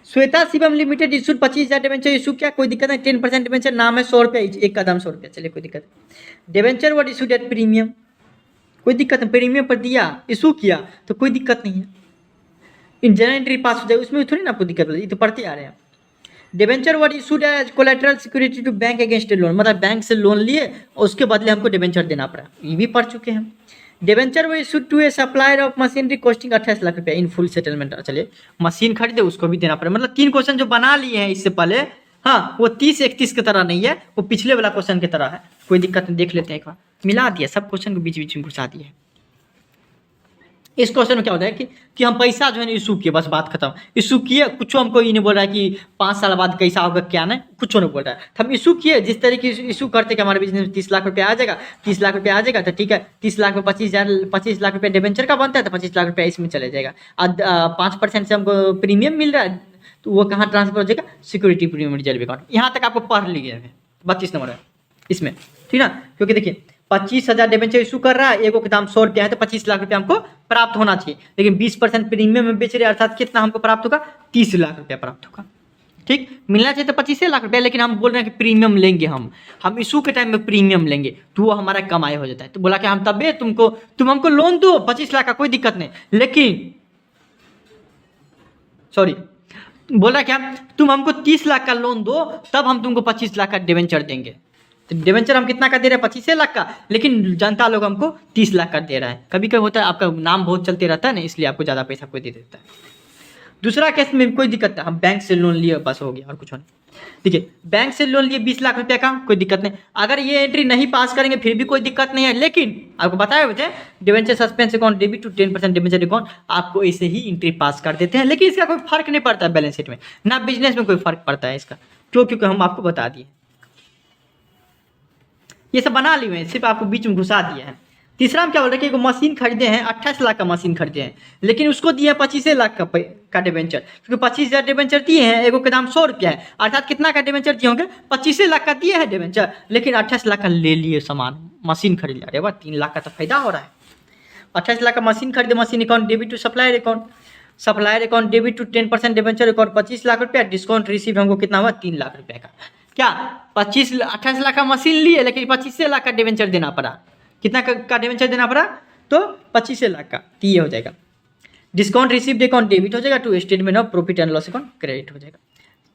Shweta Shivam limited issue 25,000 debenture issue किया, कोई दिक्कत नहीं, 10% डिबेंचर नाम है, 100 रुपया, एक का दाम 100 रुपया, चलिए कोई दिक्कत नहीं। Debenture what issued at premium, कोई दिक्कत नहीं, प्रीमियम पर दिया, इशू किया तो कोई दिक्कत नहीं है, इन जनरल एंट्री पास हो जाए, उसमें थोड़ी ना आपको दिक्कत होती है, तो पढ़ते आ रहे हैं। Debentures were issued as collateral security to bank against loan, मतलब बैंक से लोन लिए और उसके बदले हमको डिबेंचर देना पड़ा, ये भी पढ़ चुके हैं। Debentures were issued to a supplier of machinery costing 28 lakh रुपया इन फुल सेटलमेंट, चलिए मशीन खरीदे उसको भी देना पड़ा, मतलब 3 क्वेश्चन जो बना लिए हैं इससे पहले, हाँ वो 30-31 की तरह नहीं है, वो पिछले वाला क्वेश्चन की तरह है, कोई दिक्कत नहीं, देख लेते हैं एक बार, मिला दिया सब क्वेश्चन को बीच बीच में घुसा दिया है। इस क्वेश्चन में क्या होता है कि हम पैसा जो है ना इशू किए, बस बात खत्म, इशू किए, कुछ हमको ये नहीं बोल रहा है कि 5 साल बाद कैसा होगा क्या नहीं, कुछ नहीं बोल रहा है, हम इशू किए, जिस तरीके से इशू करते कि हमारे बिजनेस में 30 लाख रुपया आ जाएगा, 30 लाख रुपया आ जाएगा तो ठीक है, 30 लाख में 25 लाख रुपया डिबेंचर का बनता है तो 25 लाख रुपया इसमें चले जाएगा, और 5% से हमको प्रीमियम मिल रहा है तो वो कहाँ ट्रांसफर हो जाएगा, सिक्योरिटी प्रीमियम रिजर्व अकाउंट। यहाँ तक आपको पढ़ लिए हैं 32 नंबर है इसमें, ठीक ना, क्योंकि देखिए 25,000 डिबेंचर इशू कर रहा है, एगो के दाम 100 रुपया है तो 25 लाख रुपया हमको प्राप्त होना चाहिए, लेकिन 20% प्रीमियम में बेच रहे अर्थात कितना हमको प्राप्त होगा, 30 लाख रुपया प्राप्त होगा, ठीक, मिलना चाहिए तो 25 लाख रुपया, लेकिन हम बोल रहे हैं कि प्रीमियम लेंगे, हम इशू के टाइम में प्रीमियम लेंगे तो वो हमारा कमाई हो जाता है, तो बोला कि हम तब तुम हमको लोन दो 25 लाख का, कोई दिक्कत नहीं, लेकिन सॉरी बोला क्या, तुम हमको 30 लाख का लोन दो तब हम तुमको 25 लाख का डिबेंचर देंगे, तो डिबेंचर हम कितना का दे रहे हैं, 25 लाख का, लेकिन जनता लोग हमको 30 लाख का दे रहा है, कभी कभी होता है आपका नाम बहुत चलते रहता है ना, इसलिए आपको ज़्यादा पैसा कोई दे देता है। दूसरा केस में कोई दिक्कत नहीं, हम बैंक से लोन लिए बस हो गया और कुछ नहीं, देखिए बैंक से लोन लिए 20 लाख रुपया का, कोई दिक्कत नहीं, अगर ये एंट्री नहीं पास करेंगे फिर भी कोई दिक्कत नहीं है, लेकिन आपको बताया हुए थे debenture suspense account debit to 10% debenture account, आपको ऐसे ही एंट्री पास कर देते हैं, लेकिन इसका कोई फर्क नहीं पड़ता है बैलेंस शीट में, ना बिजनेस में कोई फर्क पड़ता है इसका, क्यों, क्योंकि हम आपको बता दिए, ये सब बना लिए हैं, सिर्फ आपको बीच में घुसा दिया है। तीसरा हम क्या बोल रहे हैं कि मशीन खरीदे हैं, 28 लाख का मशीन खरीदे हैं, लेकिन उसको दिया 25 लाख का डिबेंचर, क्योंकि 25,000 डिबेंचर दिए हैं, एगो के दाम 100 रुपया है, अर्थात कितना का डिबेंचर दिए होंगे, 25 लाख का दिए हैं डिबेंचर, लेकिन 28 लाख का ले लिए सामान, मशीन खरीद लिया, अरे वाह 3 लाख का तो फायदा हो रहा है, 28 लाख का मशीन खरीदे, machine account debit to supplier account, supplier account debit to 10% debenture account 25 lakh रुपया, डिस्काउंट रिसीव हमको कितना हुआ, 3 लाख रुपये का, क्या 28 लाख का मशीन लिए लेकिन 25 लाख का डिबेंचर देना पड़ा, कितना का डिबेंचर देना पड़ा, तो 25 लाख का, तो ये हो जाएगा, डिस्काउंट रिसीव्ड अकाउंट डेबिट हो जाएगा to statement of profit and loss account credit हो जाएगा,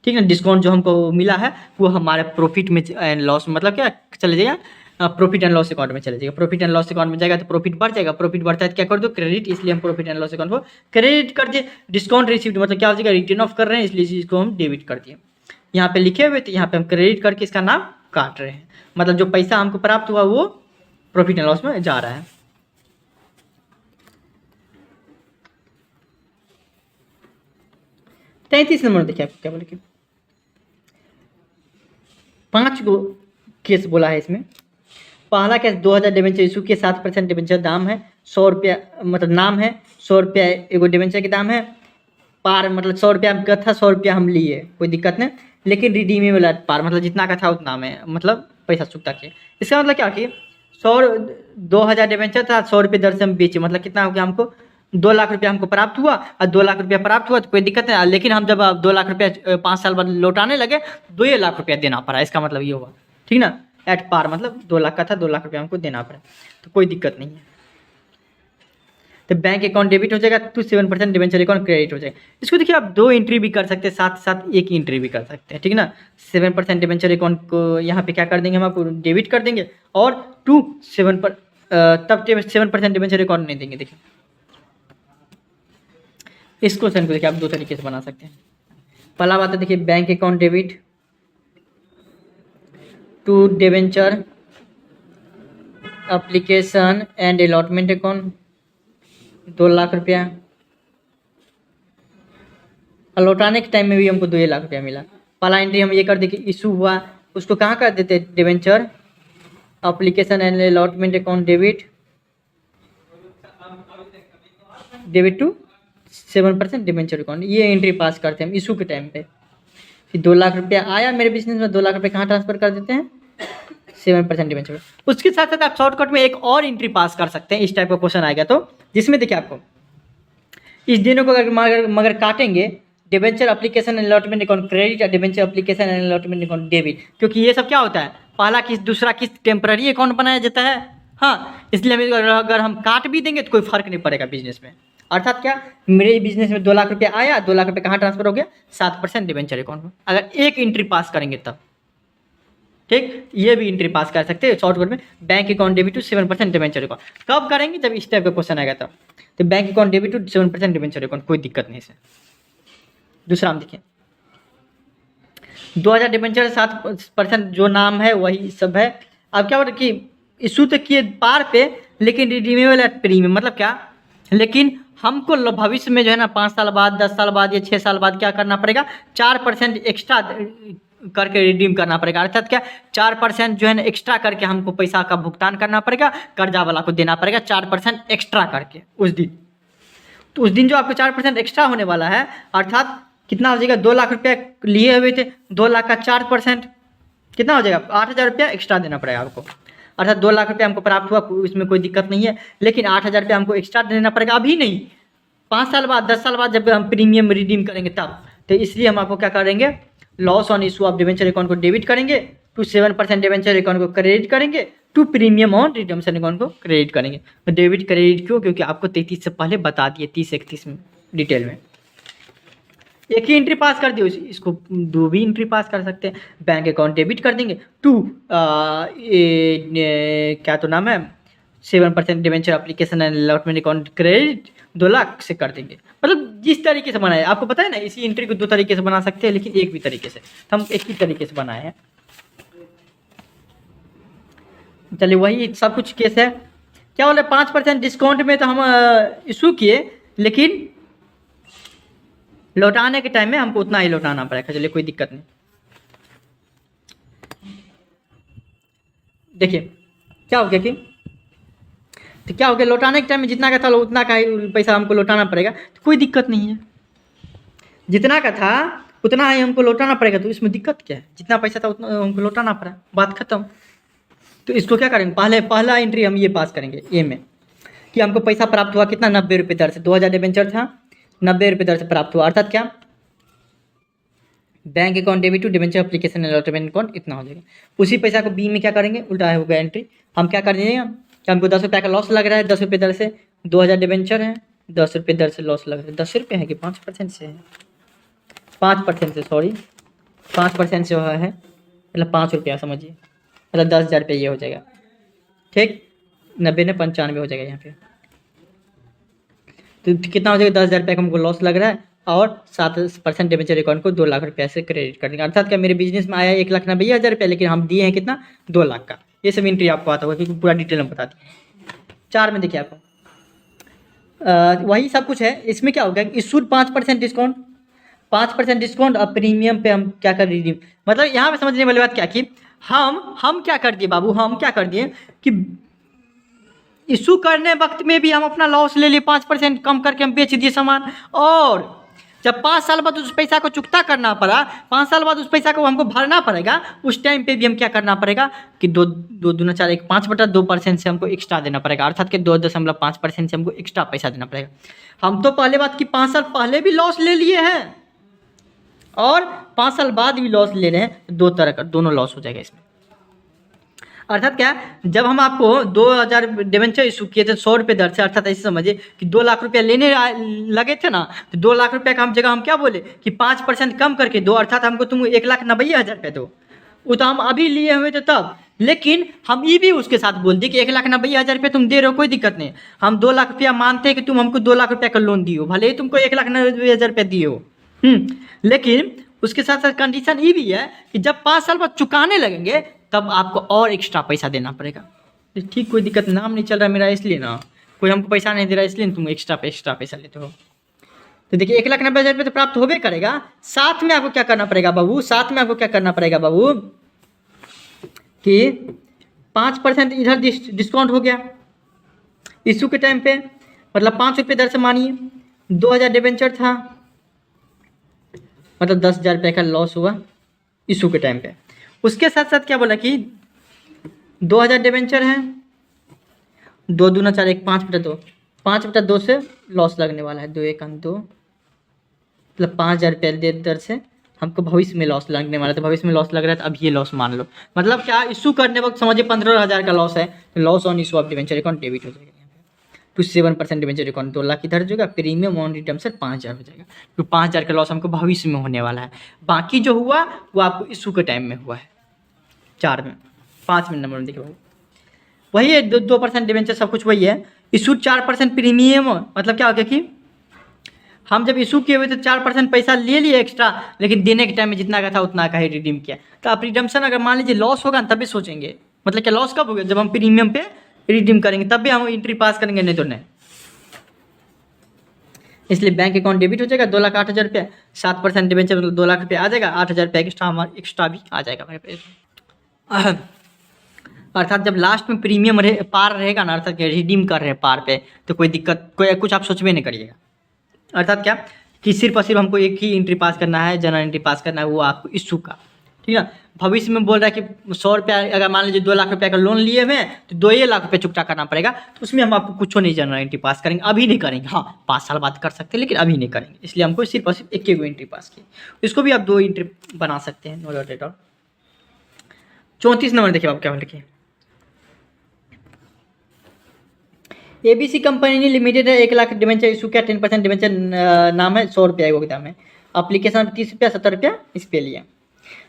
ठीक है, डिस्काउंट जो हमको मिला है वो हमारे प्रॉफिट में एंड लॉस मतलब क्या चले जाएगा, प्रॉफिट एंड लॉस अकाउंट में चले जाएगा, प्रॉफिट एंड लॉस अकाउंट में जाएगा तो प्रॉफिट बढ़ जाएगा, प्रॉफिट बढ़ता है तो क्या कर दो क्रेडिट, इसलिए हम प्रॉफिट एंड लॉस अकाउंट को क्रेडिट कर दिए, डिस्काउंट रिसीव्ड मतलब क्या हो जाएगा, रिटर्न ऑफ कर रहे हैं इसलिए इसको हम डेबिट कर दिए, यहाँ पे लिखे हुए थे यहाँ पे हम क्रेडिट करके इसका नाम काट रहे हैं, मतलब जो पैसा हमको प्राप्त हुआ वो प्रॉफिट एंड लॉस में जा रहा है। 33 नंबर देखिए आपको क्या बोले कि 5 गो केस बोला है इसमें, पहला केस 2000 डिबेंचर इशू के 7% डिबेंचर दाम है, 100 रुपया मतलब नाम है, 100 रुपया एगो डिबेंचर के दाम है, पार मतलब 100 रुपया का था, 100 रुपया हम लिए, कोई दिक्कत नहीं, लेकिन रिडीमेबल एट पार मतलब जितना का था उतना में मतलब पैसा चुकता किए, इसका मतलब क्या कि 2000 डिबेंचर था, 100 रुपये दर से हम बेचे, मतलब कितना हो गया हमको 2 लाख रुपया हमको प्राप्त हुआ, और 2 लाख रुपया प्राप्त हुआ तो कोई दिक्कत नहीं, लेकिन हम जब 2 लाख रुपया 5 साल बाद लौटाने लगे 2 लाख रुपया देना पड़ा, इसका मतलब ये हुआ, ठीक ना, एट पार मतलब 2 लाख का था, 2 लाख रुपया हमको देना पड़ा, तो कोई दिक्कत नहीं है, तो बैंक अकाउंट डेबिट हो जाएगा तो 7% डिबेंचर अकाउंट क्रेडिट हो जाएगा। इसको देखिए आप 2 एंट्री भी कर सकते हैं, साथ साथ एक ही एंट्री भी कर सकते हैं, ठीक है ना, 7% डिबेंचर अकाउंट को यहाँ पे क्या कर देंगे हम आपको डेबिट कर देंगे, और 7 पर तब 7% डिबेंचर अकाउंट नहीं देंगे। देखिए इस क्वेश्चन को देखिए आप 2 तरीके से बना सकते हैं। पहला बात है देखिए bank account debit to debenture application and allotment account 2 lakh रुपया, लौटाने के टाइम में भी हमको 2 लाख रुपया मिला। पहला एंट्री हम ये कर देखिए इशू हुआ, उसको कहाँ कर देते debenture application and allotment account debit to 7% debenture account, ये एंट्री पास करते हैं हम इशू के टाइम पे। फिर 2 लाख रुपया आया मेरे बिजनेस में, 2 लाख रुपये कहाँ ट्रांसफर कर देते हैं 7% डिबेंचर। उसके साथ साथ आप शॉर्टकट में एक और एंट्री पास कर सकते हैं, इस टाइप का क्वेश्चन आएगा तो, जिसमें देखिए आपको इस दिनों को अगर मगर काटेंगे debenture application and allotment account credit या debenture application and allotment account debit, क्योंकि ये सब क्या होता है, पहला किस्त दूसरा किस्त टेम्पररी अकाउंट बनाया जाता है, हाँ, इसलिए हमें अगर हम काट भी देंगे तो कोई फर्क नहीं पड़ेगा बिजनेस में। अर्थात क्या, मेरे बिजनेस में 2 लाख रुपया आया, 2 लाख रुपये कहाँ ट्रांसफर हो गया, 7% डिबेंचर अकाउंट में, अगर एक एंट्री पास करेंगे तब। ठीक, ये भी एंट्री पास कर सकते हैं शॉर्टकट में, bank account debit to 7% debenture account. कब करेंगे, जब इस टाइप का क्वेश्चन आएगा तब। तो bank account debit to 7% debenture account, कोई दिक्कत नहीं से। दूसरा हम देखिए, 2000 डिबेंचर 7% जो नाम है वही सब है। अब क्या बोला कि इशू तो किए पार पे, लेकिन रिडीमेबल एट प्रीमियम, मतलब क्या, लेकिन हमको भविष्य में जो है ना 5 साल बाद, 10 साल बाद या 6 साल बाद क्या करना पड़ेगा, 4% एक्स्ट्रा करके रिडीम करना पड़ेगा। अर्थात क्या, 4% जो है ना एक्स्ट्रा करके हमको पैसा का भुगतान करना पड़ेगा, कर्जा वाला को देना पड़ेगा 4% एक्स्ट्रा करके उस दिन। तो उस दिन जो आपको 4% एक्स्ट्रा होने वाला है, अर्थात कितना हो जाएगा, 2 लाख रुपया लिए हुए थे, 2 लाख का 4% कितना हो जाएगा, 8,000 रुपया एक्स्ट्रा देना पड़ेगा आपको। अर्थात 2 लाख रुपया हमको प्राप्त हुआ, इसमें कोई दिक्कत नहीं है, लेकिन 8,000 रुपया हमको एक्स्ट्रा देना पड़ेगा, अभी नहीं, 5 साल बाद, 10 साल बाद जब हम प्रीमियम रिडीम करेंगे तब। तो इसलिए हम आपको क्या करेंगे, loss on issue of debenture account को डेबिट करेंगे, टू 7% डिबेंचर अकाउंट को क्रेडिट करेंगे, to premium on redemption account को क्रेडिट करेंगे। डेबिट क्रेडिट क्यों, क्योंकि आपको 33 से पहले बता दिए, 30-31 में डिटेल में। एक ही एंट्री पास कर दिए, इसको 2 भी एंट्री पास कर सकते हैं। बैंक अकाउंट डेबिट कर देंगे टू क्या तो नाम है, 7% debenture application and allotment account credit 2 lakh से कर देंगे। मतलब जिस तरीके से बनाए, आपको पता है ना, इसी एंट्री को 2 तरीके से बना सकते हैं, लेकिन एक भी तरीके से, हम एक ही तरीके से बनाए हैं। चलिए, वही सब कुछ केस है। क्या बोले, 5% डिस्काउंट में तो हम इशू किए, लेकिन लौटाने के टाइम में हमको उतना ही लौटाना पड़ेगा। चलिए, कोई दिक्कत नहीं। देखिए क्या हो गया कि, तो क्या हो गया, लौटाने के टाइम में जितना का था उतना का ही पैसा हमको लौटाना पड़ेगा, तो कोई दिक्कत नहीं है। जितना का था उतना ही हमको लौटाना पड़ेगा, तो इसमें दिक्कत क्या है, जितना पैसा था उतना हमको लौटाना पड़ा, बात खत्म। तो इसको क्या करेंगे, पहला एंट्री हम ये पास करेंगे ए में, कि हमको पैसा प्राप्त हुआ कितना, 90 रुपये दर से, 2000 डिबेंचर था, 90 रुपये दर से प्राप्त हुआ। अर्थात क्या, bank account debit to debenture application allotment account इतना हो जाएगा। उसी पैसा को बी में क्या करेंगे, उल्टा होगा एंट्री। हम क्या कर देंगे कि हमको 10 रुपये का लॉस लग रहा है, 10 रुपये दर से 2000 डिबेंचर है, 10 रुपये दर से लॉस लग रहा है। 10 रुपये है कि 5% से है, 5% से, सॉरी 5% से है, मतलब 5 रुपया समझिए, मतलब 10,000 रुपये ये हो जाएगा। ठीक, 90 ने 95 हो जाएगा यहाँ पे। तो कितना हो जाएगा, 10,000 रुपये का हमको लॉस लग रहा है, और 7% डिबेंचर अकाउंट को 2 लाख रुपये से क्रेडिट कर देंगे। अर्थात क्या, मेरे बिजनेस में आया 1,90,000 रुपये, लेकिन हम दिए हैं कितना, 2 लाख का। ये सब एंट्री आपको आता होगा, क्योंकि पूरा डिटेल में बता दिए। 4 में देखिए आपको वही सब कुछ है। इसमें क्या होगा, इशूड 5% डिस्काउंट, 5% डिस्काउंट, और प्रीमियम पे हम क्या कर रिडीम, मतलब यहाँ पे समझने वाली बात क्या कि हम क्या कर दिए बाबू, हम क्या कर दिए कि इशू करने वक्त में भी हम अपना लॉस ले लिए, 5% कम करके हम बेच दिए सामान, और जब 5 साल बाद उस पैसा को चुकता करना पड़ा, 5 साल बाद उस पैसा को हमको भरना पड़ेगा, उस टाइम पे भी हम क्या करना पड़ेगा कि 2 दूना 4 1 5/2% से हमको एक्स्ट्रा देना पड़ेगा। अर्थात कि 2.5% से हमको एक्स्ट्रा पैसा देना पड़ेगा। हम तो पहले बात कि 5 साल पहले भी लॉस ले लिए हैं, और 5 साल बाद भी लॉस ले रहे हैं, 2 तरह का दोनों लॉस हो जाएगा इसमें। अर्थात क्या, जब हम आपको 2000 डिबेंचर इशू किए थे 100 रुपये दर से, अर्थात ऐसे समझिए कि 2 लाख रुपया लेने लगे थे ना, तो 2 लाख रुपये का हम जगह हम क्या बोले कि 5% कम करके दो, अर्थात हमको तुम 1,90,000 रुपये दो। वो तो हम अभी लिए हुए थे तब, लेकिन हम ये भी उसके साथ बोल दिए कि 1,90,000 रुपये तुम दे रहे हो, कोई दिक्कत नहीं, हम 2 लाख रुपया मानते हैं कि तुम हमको 2 लाख रुपये का लोन दियो, भले ही तुमको 1,90,000 रुपये दिए हो। लेकिन उसके साथ साथ कंडीशन ये भी है कि जब 5 साल बाद चुकाने लगेंगे तब आपको और एक्स्ट्रा पैसा देना पड़ेगा। ठीक, कोई दिक्कत, नाम नहीं चल रहा मेरा इसलिए ना, कोई हमको पैसा नहीं दे रहा इसलिए तुम एक्स्ट्रा पैसा लेते हो। तो देखिए 1,90,000 रुपये तो प्राप्त होबे करेगा, साथ में आपको क्या करना पड़ेगा बाबू, साथ में आपको क्या करना पड़ेगा बाबू कि 5% इधर डिस्काउंट हो गया इशू के टाइम पे, मतलब 5 रुपये दर से मानिए 2000 डिबेंचर था, मतलब 10,000 रुपये का लॉस हुआ इशू के टाइम पे। उसके साथ साथ क्या बोला कि 2000 डिबेंचर हैं, 2 दूना 4 1 5/2, 5/2 से लॉस लगने वाला है, 2 1 2, मतलब 5,000 रुपये दर से हमको भविष्य में लॉस लगने वाला है, तो भविष्य में लॉस लग रहा है तो अब ये लॉस मान लो। मतलब क्या, इशू करने वक्त समझिए 15,000 का लॉस है, तो loss on issue of debenture account debit हो जाएगा। 27% डिवेंचर अकाउंट 2 लाख इधर हो जाएगा, प्रीमियम ऑन रिडम्पशन 5,000 हो जाएगा, तो 5,000 का लॉस हमको भविष्य में होने वाला है। बाकी जो हुआ वो आपको इशू के टाइम में हुआ है। 4 में 5 में नंबर में देखिए भाई, वही है 2% डिवेंचर, सब कुछ वही है। इशू 4% प्रीमियम, मतलब क्या हो गया कि हम जब इशू किए हुए तो 4% पैसा ले लिए एक्स्ट्रा, लेकिन देने के टाइम में जितना का था उतना का ही रिडीम किया। तो आप रिडम्पशन अगर मान लीजिए लॉस होगा तभी सोचेंगे, मतलब क्या लॉस कब होगा, जब हम प्रीमियम पे रिडीम करेंगे तब भी हम एंट्री पास करेंगे, नहीं तो नहीं। इसलिए बैंक अकाउंट डेबिट हो जाएगा 2,08,000 रुपया, 7% डिवेंचर 2 लाख रुपया आ जाएगा, 8,000 रुपया एक्स्ट्रा भी आ जाएगा हमारे पास। अर्थात जब लास्ट में प्रीमियम पार रहेगा ना, अर्थात रिडीम कर रहे हैं पार पे, तो कोई दिक्कत, कोई कुछ आप सोचबे नहीं करिएगा। अर्थात क्या कि सिर्फ और सिर्फ हमको एक ही एंट्री पास करना है, जनरल एंट्री पास करना है, वो आपको इशू का, ठीक है। भविष्य में बोल रहा है कि 100 रुपया, अगर मान लीजिए 2 लाख रुपया का लोन लिए हुए हैं तो 2 लाख रुपया चुकता करना पड़ेगा, तो उसमें हम आपको कुछ नहीं जनरल एंट्री पास करेंगे, अभी नहीं करेंगे। हाँ 5 साल बाद कर सकते हैं, लेकिन अभी नहीं करेंगे, इसलिए हमको सिर्फ और सिर्फ एक एंट्री पास की। इसको भी आप 2 एंट्री बना सकते हैं, no doubt at all. 34 number देखिए आप क्या लिखिए, एबीसी कंपनी लिमिटेड है, 1 लाख डिवेंचर इशू किया, 10% डिवेंचर नाम है, 100 रुपया वो दाम है, अप्लीकेशन 30 रुपया 70 रुपया इस पे लिए।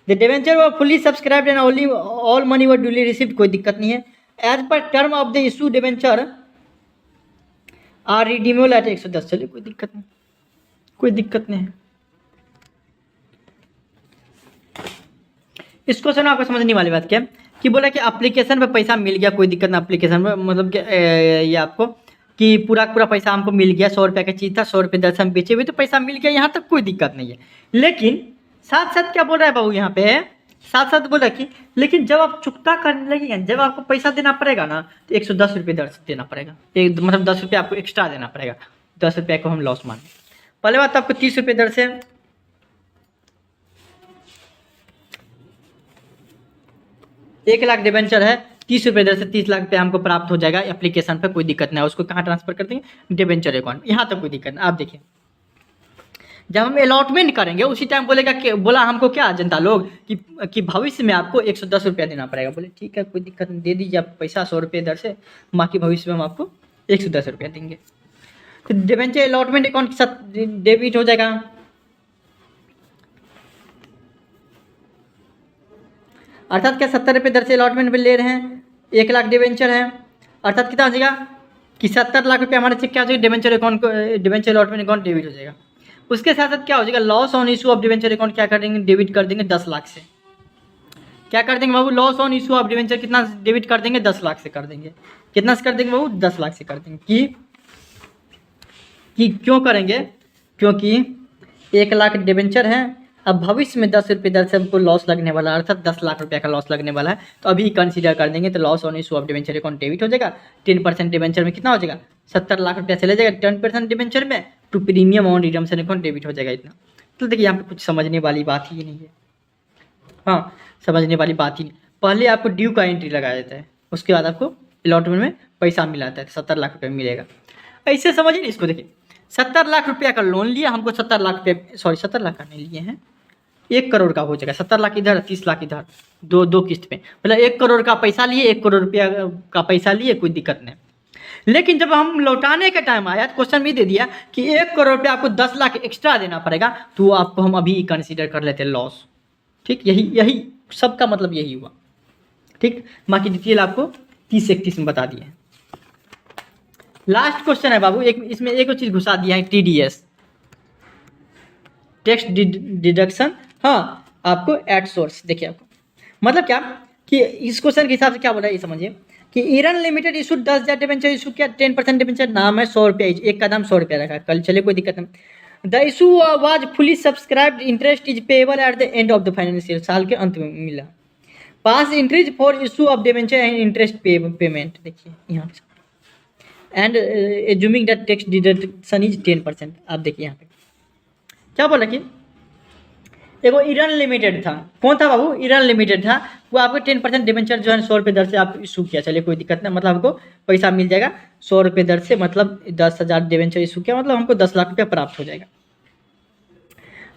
The debenture were fully subscribed and only all money were duly received, कोई दिक्कत नहीं है। As per term of the issue debenture are redeemable at 110, चलिए कोई दिक्कत नहीं, कोई दिक्कत नहीं है। इस क्वेश्चन में आपको समझने वाली बात क्या है कि बोला कि एप्लीकेशन पे पैसा मिल गया, कोई दिक्कत ना, एप्लीकेशन में मतलब कि ये आपको कि पूरा पूरा पैसा हमको मिल गया, 100 रुपये का चीज़ था, 100 रुपये 10 हम बेचे हुए तो पैसा मिल गया, यहाँ तक कोई दिक्कत नहीं है। लेकिन साथ साथ क्या बोल रहा है बाबू यहाँ पे, साथ साथ बोला कि लेकिन जब आप चुकता करने लगेंगे, जब आपको पैसा देना पड़ेगा ना, तो 110 रुपये दर से देना पड़ेगा, एक मतलब 10 रुपये आपको एक्स्ट्रा देना पड़ेगा, 10 रुपये को हम लॉस माने। पहले बात आपको 30 रुपये दर से 1 लाख डिवेंचर है, 30 रुपये दर से 30 लाख रुपये हमको प्राप्त हो जाएगा एप्लीकेशन पे, कोई दिक्कत नहीं है। उसको कहाँ ट्रांसफर कर देंगे, डिवेंचर अकाउंट, यहाँ तक कोई दिक्कत नहीं। आप देखिए जब हम अलॉटमेंट करेंगे उसी टाइम बोलेगा कि बोला हमको क्या जनता लोग कि भविष्य में आपको 110 रुपया देना पड़ेगा, बोले ठीक है कोई दिक्कत नहीं, दे दीजिए आप पैसा 100 रुपये दर से, बाकी भविष्य में हम आपको 110 रुपया देंगे। तो डिवेंचर अलॉटमेंट अकाउंट के साथ डेबिट हो जाएगा। अर्थात क्या 70 रुपये दर से अलॉटमेंट पे ले रहे हैं, 1 लाख डिवेंचर है, अर्थात कितना हो जाएगा कि 70 लाख रुपये हमारे चेक क्या हो जाएगा, डिवेंचर अकाउंट को, डिवेंचर अलॉटमेंट अकाउंट डेबिट हो जाएगा। उसके साथ साथ क्या हो जाएगा, loss on issue of debenture account क्या कर देंगे, डेबिट कर देंगे 10 लाख से। क्या कर देंगे बाबू, loss on issue of debenture कितना डेबिट कर देंगे, 10 लाख से कर देंगे। कितना से कर देंगे बाबू, 10 लाख से कर देंगे। कि क्यों करेंगे, क्योंकि 1 लाख डिवेंचर है, अब भविष्य में 10 रुपये दर से हमको लॉस लगने वाला है, अर्थात 10 लाख रुपये का लॉस लगने वाला है, तो अभी कंसीडर कर देंगे, तो loss on issue of debenture account debit हो जाएगा। 10% डिवेंचर में कितना हो जाएगा, 70 लाख रुपया चले जाएगा 10% डिवेंचर में, to premium on redemption account debit हो जाएगा इतना। तो देखिए यहाँ पे कुछ समझने वाली बात ही नहीं है, हाँ समझने वाली बात ही नहीं। पहले आपको ड्यू का एंट्री लगाया जाता है, उसके बाद आपको अलॉटमेंट में पैसा मिलाता है, 70 लाख रुपये मिलेगा। ऐसे समझिए इसको, देखिए 70 लाख रुपया का लोन लिया हमको, 70 लाख रुपये, सॉरी 70 लाख का नहीं लिए हैं, 1 करोड़ का हो जाएगा, 70 लाख इधर 30 लाख इधर, दो किस्त पे, मतलब 1 करोड़ का पैसा लिए, 1 करोड़ रुपया का पैसा लिए, कोई दिक्कत नहीं। लेकिन जब हम लौटाने का टाइम आया तो क्वेश्चन भी दे दिया कि 1 करोड़ रुपया आपको 10 लाख एक्स्ट्रा देना पड़ेगा, तो वो आपको हम अभी कंसीडर कर लेते हैं लॉस। ठीक, यही सबका मतलब यही हुआ। ठीक, बाकी डिटेल आपको 30-31 में बता दिए। लास्ट क्वेश्चन है बाबू, एक इसमें एक चीज घुसा दिया है, TDS, टैक्स डिडक्शन, हाँ आपको एट सोर्स। देखिए आपको मतलब क्या कि इस क्वेश्चन के हिसाब से क्या बोला है ये समझिए कि iron limited issue 10,000 debenture issue किया, 10% डिवेंचर नाम है 100 रुपया, एक का दाम 100 रुपया रखा है, कल चले कोई दिक्कत नहीं। The issue was fully subscribed, interest is payable at the end of the financial, साल के अंत में मिला। Pass entries for issue of debenture and interest payment, देखिए यहाँ and assuming that tax deduction is 10%। आप देखिए यहाँ पे क्या बोला कि देखो ईरन लिमिटेड था, कौन था बाबू, ईरन लिमिटेड था, वो आपको 10% डिवेंचर जो है 100 रुपये दर से आप इशू किया, चलिए कोई दिक्कत नहीं, मतलब हमको पैसा मिल जाएगा 100 रुपये दर से, मतलब 10,000 डिवेंचर इशू किया, मतलब हमको 10 लाख रुपया प्राप्त हो जाएगा।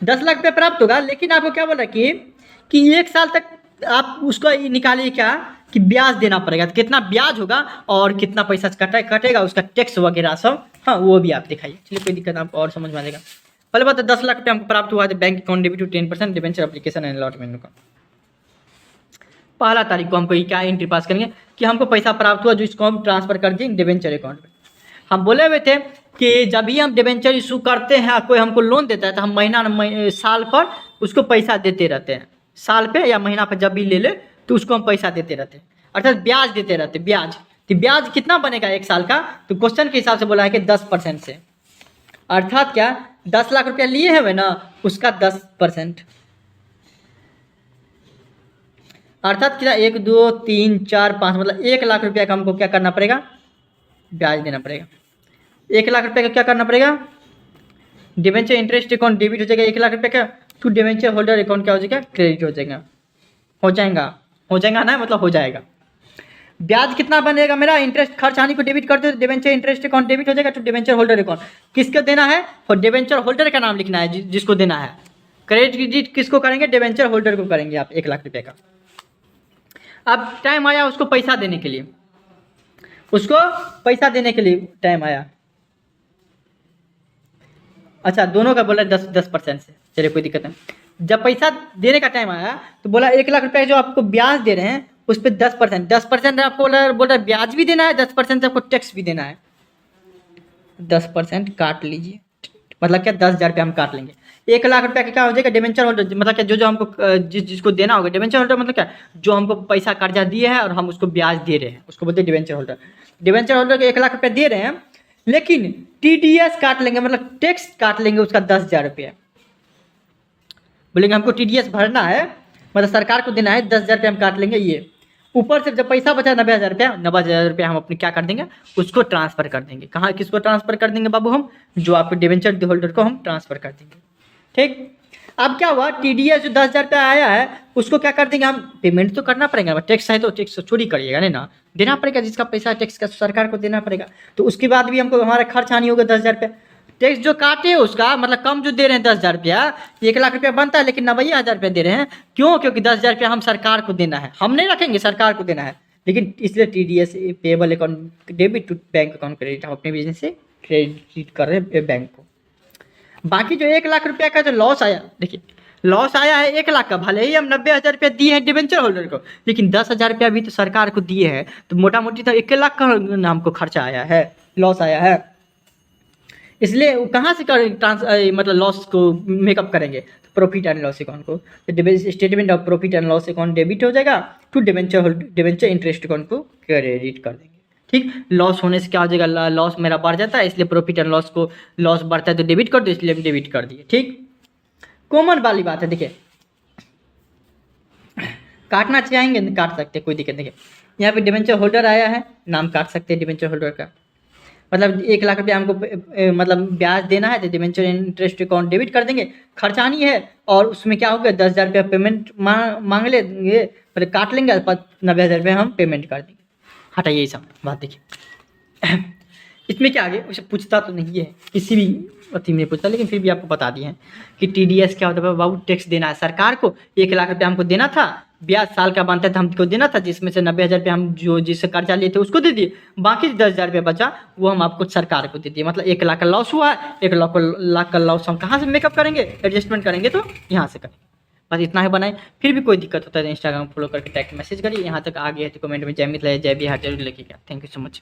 10 लाख रुपया प्राप्त होगा, लेकिन आपको क्या बोल रहा है कि 1 साल तक आप उसको निकालिए क्या कि ब्याज देना पड़ेगा। तो कितना ब्याज होगा और कितना पैसा कटेगा उसका टैक्स वगैरह सब, हाँ वो भी आप दिखाइए। चलिए कोई दिक्कत आपको और समझ में आ जाएगा। पहले बात 10 लाख रुपया हमको प्राप्त हुआ है, bank account debit to 10% debenture application and allotment का। पहला तारीख को हमको क्या एंट्री पास करेंगे कि हमको पैसा प्राप्त हुआ जो इसको हम ट्रांसफर कर देंगे डिबेंचर अकाउंट में। हम बोले हुए थे कि जब भी हम डिबेंचर इशू करते हैं, कोई हमको लोन देता है तो हम साल पर उसको पैसा देते रहते हैं। साल पे या महीना पर जब भी ले ले तो उसको हम पैसा देते रहते हैं, अर्थात ब्याज देते रहते हैं। ब्याज तो ब्याज कितना बनेगा 1 साल का, तो क्वेश्चन के हिसाब से बोला है कि 10% से, अर्थात क्या 10 लाख रुपया लिए हैं ना उसका 10%, अर्थात क्या 1 2 3 4 5 मतलब 1 लाख रुपया का हमको क्या करना पड़ेगा, ब्याज देना पड़ेगा। 1 लाख रुपये का क्या करना पड़ेगा, डिबेंचर इंटरेस्ट अकाउंट डेबिट हो जाएगा 1 लाख रुपये का, टू डिबेंचर होल्डर अकाउंट क्या हो जाएगा, क्रेडिट हो जाएगा। ना मतलब हो जाएगा। ब्याज कितना बनेगा मेरा, इंटरेस्ट खर्च आने को डेबिट कर दो, डिबेंचर इंटरेस्ट अकाउंट डेबिट हो जाएगा टू डिबेंचर होल्डर अकाउंट। किसको देना है, और डिबेंचर होल्डर का नाम लिखना है जिसको देना है। क्रेडिट किसको करेंगे, डिबेंचर होल्डर को करेंगे आप 1 लाख रुपये का। अब टाइम आया उसको पैसा देने के लिए, उसको पैसा देने के लिए टाइम आया। अच्छा दोनों का बोला 10% से, चलिए कोई दिक्कत नहीं। जब पैसा देने का टाइम आया तो बोला 1 लाख रुपये जो आपको ब्याज दे रहे हैं उस पर 10% आपको बोल रहा है ब्याज भी देना है, 10% से आपको टैक्स भी देना है। 10% काट लीजिए, मतलब क्या 10,000 रुपये हम काट लेंगे। 1 लाख रुपये का क्या हो जाएगा, डिबेंचर होल्डर मतलब क्या जो हमको जिसको देना होगा। डिबेंचर होल्डर मतलब क्या, जो हमको पैसा कर्जा दिए है और हम उसको ब्याज दे रहे हैं, उसको बोलते हैं डिबेंचर होल्डर। डिबेंचर होल्डर को 1 लाख रुपये दे रहे हैं, लेकिन TDS काट लेंगे, मतलब टैक्स काट लेंगे उसका 10,000 रुपये। बोलेंगे हमको TDS भरना है, मतलब सरकार को देना है, 10,000 रुपये हम काट लेंगे। ये ऊपर से जब पैसा बचा 90,000 रुपया, 90,000 रुपया हम अपने क्या कर देंगे, उसको ट्रांसफर कर देंगे। कहाँ, किसको ट्रांसफर कर देंगे बाबू, हम जो आपके डिबेंचर होल्डर को हम ट्रांसफर कर देंगे। ठीक, अब क्या हुआ, TDS जो 10,000 रुपया आया है उसको क्या कर देंगे हम, पेमेंट तो करना पड़ेगा। टैक्स है तो टैक्स चोरी करिएगा नहीं ना, देना पड़ेगा। जिसका पैसा टैक्स का सरकार को देना पड़ेगा। तो उसके बाद भी हमको हमारा खर्च आनी होगा 10,000 रुपया। टैक्स जो काटे उसका मतलब कम जो दे रहे हैं 10,000 रुपया, 1 लाख रुपया बनता है लेकिन 90,000 रुपया दे रहे हैं। क्यों, क्योंकि 10,000 रुपया हम सरकार को देना है, हम नहीं रखेंगे, सरकार को देना है। लेकिन इसलिए TDS payable account debit to bank account credit, हम अपने बिजनेस से क्रेडिट कर रहे हैं बैंक को। बाकी जो 1 लाख रुपया का जो लॉस आया, देखिए लॉस आया है 1 लाख का, भले ही हम 90,000 रुपया दिए हैं डिबेंचर होल्डर को, लेकिन 10,000 रुपया भी तो सरकार को दिए हैं। तो मोटा मोटी तो 1 लाख का हमको खर्चा आया है, लॉस आया है। इसलिए वो कहाँ से मतलब लॉस को मेकअप करेंगे, तो प्रॉफिट एंड लॉस अकाउंट को, तो statement of profit and loss account debit हो जाएगा टू डिबेंचर इंटरेस्ट अकाउंट को क्रेडिट कर देंगे। ठीक, लॉस होने से क्या हो जाएगा, लॉस मेरा बढ़ जाता है, इसलिए प्रॉफिट एंड लॉस को, लॉस बढ़ता है तो डेबिट कर दो, इसलिए हम डेबिट कर दिए। ठीक, कॉमन वाली बात है। देखिए काटना चाहेंगे काट सकते हैं, कोई दिक्कत नहीं है। यहाँ पे डिबेंचर होल्डर आया है, नाम काट सकते हैं डिबेंचर होल्डर का। मतलब 1 लाख रुपया हमको मतलब ब्याज देना है तो डिबेंचर इंटरेस्ट अकाउंट डेबिट कर देंगे, खर्चानी है। और उसमें क्या होगा, 10,000 रुपया पेमेंट मांग लेंगे, पहले काट लेंगे, 90,000 रुपया हम पेमेंट कर देंगे। हटाइए ये सब बात। देखिए इसमें क्या आगे उसे पूछता तो नहीं है, किसी भी अथी में पूछता, लेकिन फिर भी आपको बता दिए हैं कि TDS क्या होता है बाबू, टैक्स देना है सरकार को। 1 लाख रुपया हमको देना था, ब्याज साल का बनता था हमको देना था, जिसमें से 90,000 रुपया हम जो जिससे कर्जा लिए थे उसको दे दिए, बाकी 10,000 रुपया बचा वो हम आपको सरकार को दे दिए। मतलब 1 लाख का लॉस हुआ है, 1 लाख का लॉस हम कहाँ से मेकअप करेंगे, एडजस्टमेंट करेंगे तो यहाँ से करेंगे। बस इतना ही बनाए। फिर भी कोई दिक्कत होता है तो इंस्टाग्राम फॉलो करके टैग मैसेज करिए। यहाँ तक आ गया है तो कमेंट में जय मिथिला जय बिहार जरूर लिखिएगा। Thank you so much.